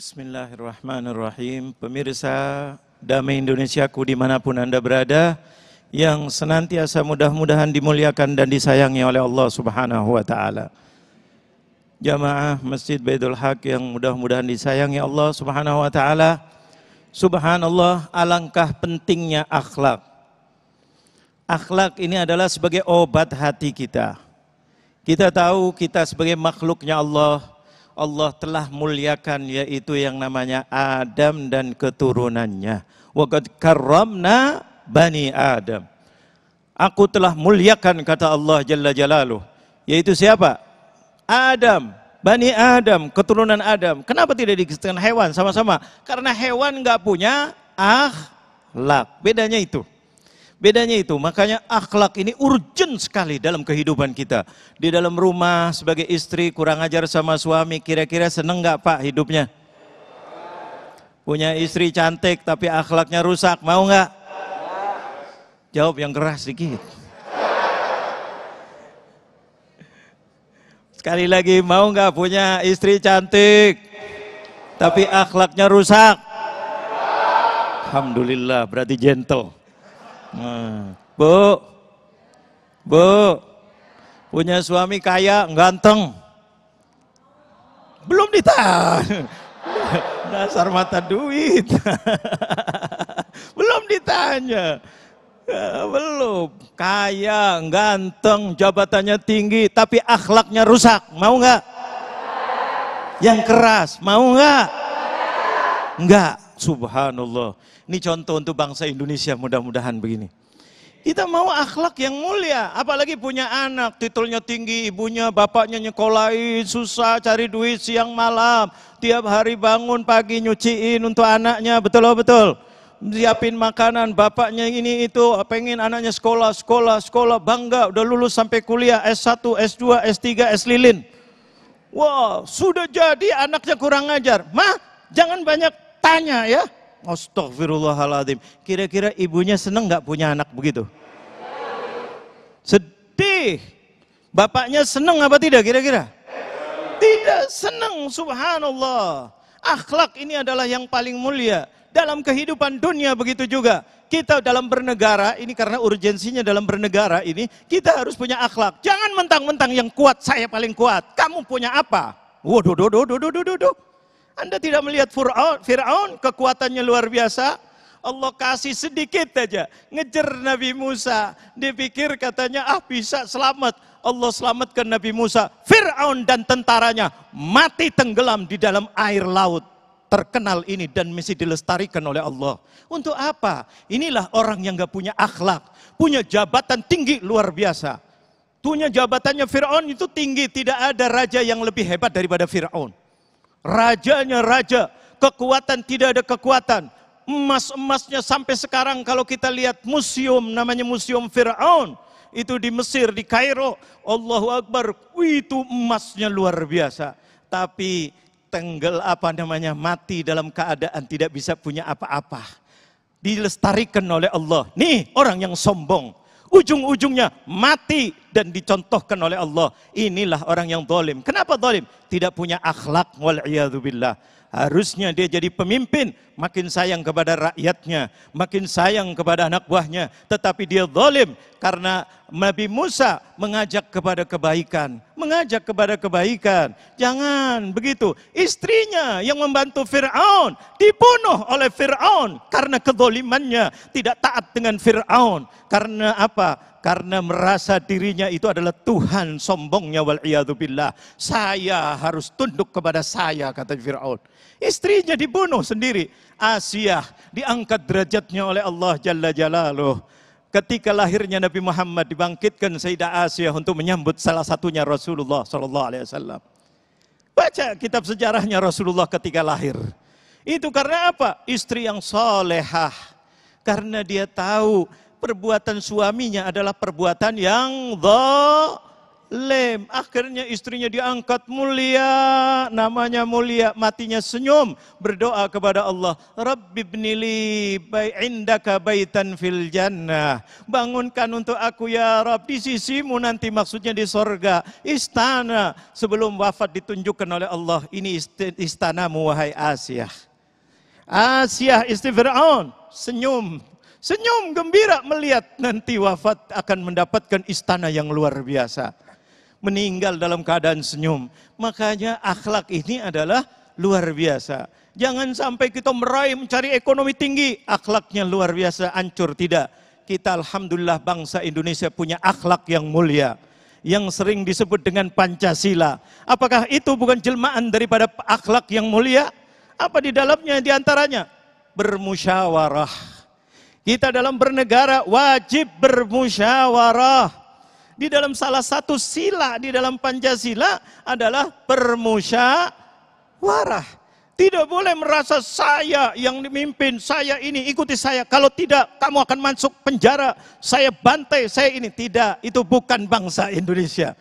Bismillahirrahmanirrahim. Pemirsa Damai Indonesiaku dimanapun Anda berada, yang senantiasa mudah-mudahan dimuliakan dan disayangi oleh Allah Subhanahu wa Ta'ala. Jamaah Masjid Baitul Haq yang mudah-mudahan disayangi Allah Subhanahu wa Ta'ala. Subhanallah, alangkah pentingnya akhlak. Akhlak ini adalah sebagai obat hati kita. Kita tahu kita sebagai makhluknya Allah, Allah telah muliakan yaitu yang namanya Adam dan keturunannya. Wa qad karramna bani Adam. Aku telah muliakan, kata Allah Jalla Jalaluh. Yaitu siapa? Adam, Bani Adam, keturunan Adam. Kenapa tidak dikatakan hewan sama-sama? Karena hewan nggak punya akhlak. Bedanya itu. Bedanya itu, makanya akhlak ini urgent sekali dalam kehidupan kita. Di dalam rumah sebagai istri kurang ajar sama suami, kira-kira seneng nggak Pak hidupnya? Punya istri cantik tapi akhlaknya rusak, mau nggak? Jawab yang keras sedikit. Sekali lagi, mau nggak punya istri cantik tapi akhlaknya rusak? Alhamdulillah, berarti gentle. Bu, punya suami kaya, ganteng, belum ditanya, dasar mata duit, belum ditanya, belum, kaya, ganteng, jabatannya tinggi, tapi akhlaknya rusak, mau nggak? Yang keras, mau nggak? Enggak, subhanallah. Ini contoh untuk bangsa Indonesia, mudah-mudahan begini. Kita mau akhlak yang mulia, apalagi punya anak, titelnya tinggi, ibunya, bapaknya nyekolahin, susah cari duit siang malam, tiap hari bangun pagi nyuciin untuk anaknya, betul. Siapin makanan, bapaknya ini itu, pengen anaknya sekolah, bangga, udah lulus sampai kuliah, S1, S2, S3, S lilin. Wah, sudah jadi anaknya kurang ajar. Mah, jangan banyak tanya ya. Astagfirullahaladzim. Kira-kira ibunya seneng nggak punya anak begitu? Sedih. Bapaknya seneng apa tidak kira-kira? Tidak seneng, subhanallah. Akhlak ini adalah yang paling mulia. Dalam kehidupan dunia begitu juga. Kita dalam bernegara, ini karena urgensinya dalam bernegara ini, kita harus punya akhlak. Jangan mentang-mentang yang kuat, saya paling kuat. Kamu punya apa? Waduh. Anda tidak melihat Fir'aun kekuatannya luar biasa. Allah kasih sedikit aja, ngejar Nabi Musa. Dipikir katanya bisa selamat. Allah selamatkan Nabi Musa. Fir'aun dan tentaranya mati tenggelam di dalam air laut. Terkenal ini dan mesti dilestarikan oleh Allah. Untuk apa? Inilah orang yang gak punya akhlak. Punya jabatan tinggi luar biasa. Punya jabatannya Fir'aun itu tinggi. Tidak ada raja yang lebih hebat daripada Fir'aun. Rajanya raja, kekuatan tidak ada kekuatan. Emas-emasnya sampai sekarang kalau kita lihat museum, namanya Museum Fir'aun. Itu di Mesir, di Kairo. Allahu Akbar, itu emasnya luar biasa. Tapi mati dalam keadaan tidak bisa punya apa-apa. Dilestarikan oleh Allah. Nih orang yang sombong. Ujung-ujungnya mati dan dicontohkan oleh Allah. Inilah orang yang zalim. Kenapa zalim? Tidak punya akhlak, wal'iyadzubillah. Harusnya dia jadi pemimpin, makin sayang kepada rakyatnya, makin sayang kepada anak buahnya. Tetapi dia zalim karena Nabi Musa mengajak kepada kebaikan. Mengajak kepada kebaikan. Jangan begitu. Istrinya yang membantu Fir'aun dibunuh oleh Fir'aun karena kezalimannya, tidak taat dengan Fir'aun. Karena apa? Karena merasa dirinya itu adalah Tuhan, sombongnya wal'iyadzubillah. Saya harus tunduk kepada saya, kata Fir'aun. Istrinya dibunuh sendiri. Asiyah diangkat derajatnya oleh Allah Jalla Jalaluh. Ketika lahirnya Nabi Muhammad dibangkitkan Sayyidah Asiyah untuk menyambut salah satunya Rasulullah SAW. Baca kitab sejarahnya Rasulullah ketika lahir. Itu karena apa? Istri yang solehah. Karena dia tahu perbuatan suaminya adalah perbuatan yang lem. Akhirnya istrinya diangkat mulia, namanya mulia, matinya senyum, berdoa kepada Allah, Rabbi ibnili indaka baitan fil jannah. Bangunkan untuk aku ya Rabb di sisimu nanti, maksudnya di sorga, istana. Sebelum wafat ditunjukkan oleh Allah, ini istanamu wahai Asiyah. Asiyah istri Fir'aun, senyum. Senyum gembira melihat nanti wafat akan mendapatkan istana yang luar biasa. Meninggal dalam keadaan senyum. Makanya akhlak ini adalah luar biasa. Jangan sampai kita meraih mencari ekonomi tinggi, akhlaknya luar biasa, hancur. Tidak. Kita alhamdulillah bangsa Indonesia punya akhlak yang mulia, yang sering disebut dengan Pancasila. Apakah itu bukan jelmaan daripada akhlak yang mulia? Apa di dalamnya diantaranya? Bermusyawarah. Kita dalam bernegara wajib bermusyawarah. Di dalam salah satu sila di dalam Pancasila adalah bermusyawarah. Tidak boleh merasa saya yang memimpin, saya ini, ikuti saya. Kalau tidak, kamu akan masuk penjara, saya bantai, saya ini. Tidak, itu bukan bangsa Indonesia.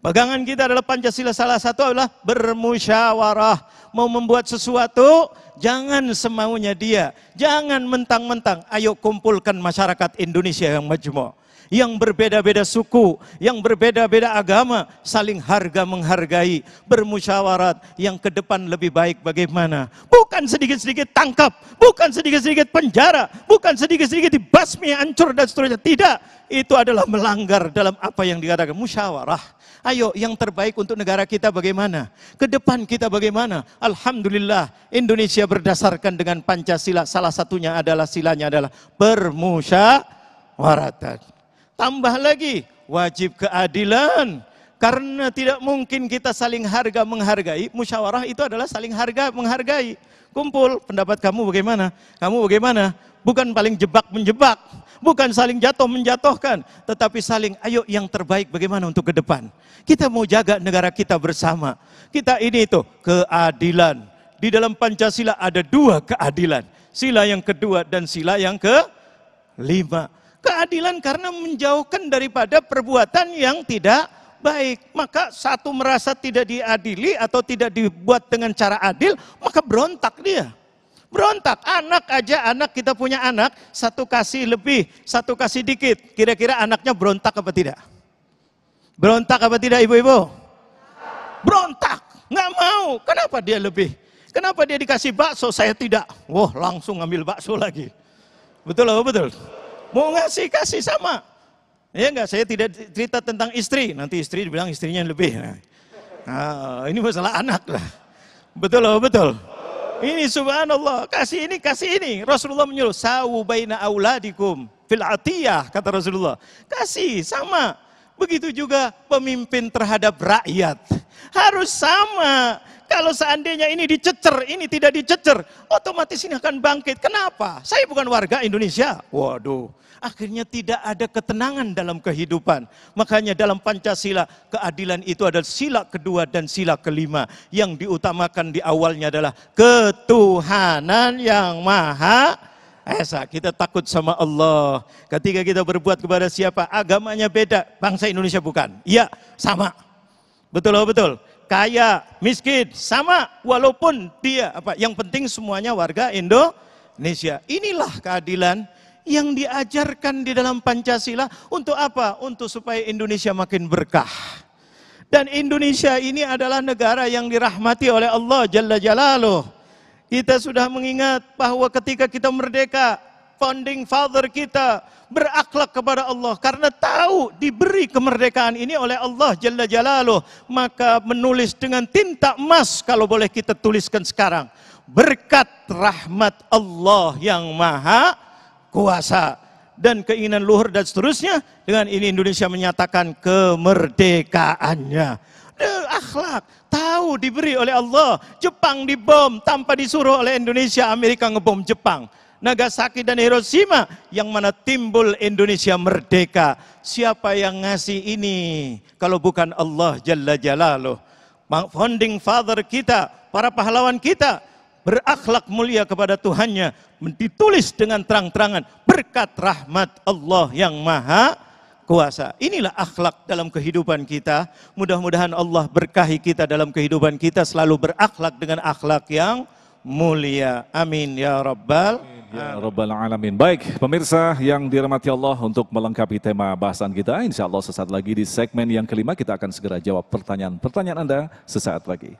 Pegangan kita adalah Pancasila, salah satu adalah bermusyawarah. Mau membuat sesuatu, jangan semaunya dia. Jangan mentang-mentang, ayo kumpulkan masyarakat Indonesia yang majmuk. Yang berbeda-beda suku, yang berbeda-beda agama, saling harga menghargai, bermusyawarat, yang ke depan lebih baik bagaimana. Bukan sedikit-sedikit tangkap, bukan sedikit-sedikit penjara, bukan sedikit-sedikit dibasmi, hancur dan seterusnya. Tidak, itu adalah melanggar dalam apa yang dikatakan musyawarah. Ayo yang terbaik untuk negara kita bagaimana? Ke depan kita bagaimana? Alhamdulillah Indonesia berdasarkan dengan Pancasila. Salah satunya adalah silanya adalah bermusyawaratan. Tambah lagi wajib keadilan. Karena tidak mungkin kita saling harga menghargai. Musyawarah itu adalah saling harga menghargai. Kumpul, pendapat kamu bagaimana? Kamu bagaimana? Bukan paling jebak menjebak, bukan saling jatuh menjatuhkan, tetapi saling ayo yang terbaik bagaimana untuk ke depan. Kita mau jaga negara kita bersama. Kita ini itu keadilan. Di dalam Pancasila ada dua keadilan. Sila yang kedua dan sila yang kelima. Keadilan karena menjauhkan daripada perbuatan yang tidak baik. Maka satu merasa tidak diadili atau tidak dibuat dengan cara adil, maka berontak dia. Berontak, anak aja, anak kita punya anak, satu kasih lebih, satu kasih dikit. Kira-kira anaknya berontak apa tidak? Berontak apa tidak ibu-ibu? Berontak, nggak mau. Kenapa dia lebih? Kenapa dia dikasih bakso, saya tidak? Wah, langsung ngambil bakso lagi. Betul apa betul? Mau ngasih, kasih sama. Ya enggak, saya tidak cerita tentang istri. Nanti istri bilang istrinya lebih. Nah, ini masalah anak lah. Betul apa betul? Ini subhanallah, kasih ini. Rasulullah menyuruh, sawu baina auladikum fil atiyah, kata Rasulullah. Kasih, sama. Begitu juga pemimpin terhadap rakyat. Harus sama. Kalau seandainya ini dicecer, ini tidak dicecer, otomatis ini akan bangkit. Kenapa? Saya bukan warga Indonesia. Waduh. Akhirnya tidak ada ketenangan dalam kehidupan. Makanya dalam Pancasila, keadilan itu adalah sila kedua dan sila kelima. Yang diutamakan di awalnya adalah ketuhanan yang maha esa. Kita takut sama Allah. Ketika kita berbuat kepada siapa, agamanya beda, bangsa Indonesia bukan. Iya, sama. Betul betul. Kaya, miskin, sama. Walaupun dia apa? Yang penting semuanya warga Indonesia. Inilah keadilan yang diajarkan di dalam Pancasila. Untuk apa? Untuk supaya Indonesia makin berkah. Dan Indonesia ini adalah negara yang dirahmati oleh Allah Jalla Jalaluh. Kita sudah mengingat bahwa ketika kita merdeka, founding father kita berakhlak kepada Allah. Karena tahu diberi kemerdekaan ini oleh Allah Jalla Jalaluh. Maka menulis dengan tinta emas, kalau boleh kita tuliskan sekarang. Berkat rahmat Allah yang maha kuasa dan keinginan luhur dan seterusnya, dengan ini Indonesia menyatakan kemerdekaannya. Akhlak, tahu diberi oleh Allah. Jepang dibom tanpa disuruh oleh Indonesia, Amerika ngebom Jepang. Nagasaki dan Hiroshima, yang mana timbul Indonesia merdeka. Siapa yang ngasih ini kalau bukan Allah Jalla Jalaluh? Founding father kita, para pahlawan kita berakhlak mulia kepada Tuhannya, ditulis dengan terang-terangan berkat rahmat Allah yang maha kuasa. Inilah akhlak dalam kehidupan kita. Mudah-mudahan Allah berkahi kita dalam kehidupan kita, selalu berakhlak dengan akhlak yang mulia. Amin ya rabbal Ya Rabbal Alamin. Baik, pemirsa yang dirahmati Allah, untuk melengkapi tema bahasan kita, insya Allah sesaat lagi di segmen yang kelima kita akan segera jawab pertanyaan-pertanyaan Anda sesaat lagi.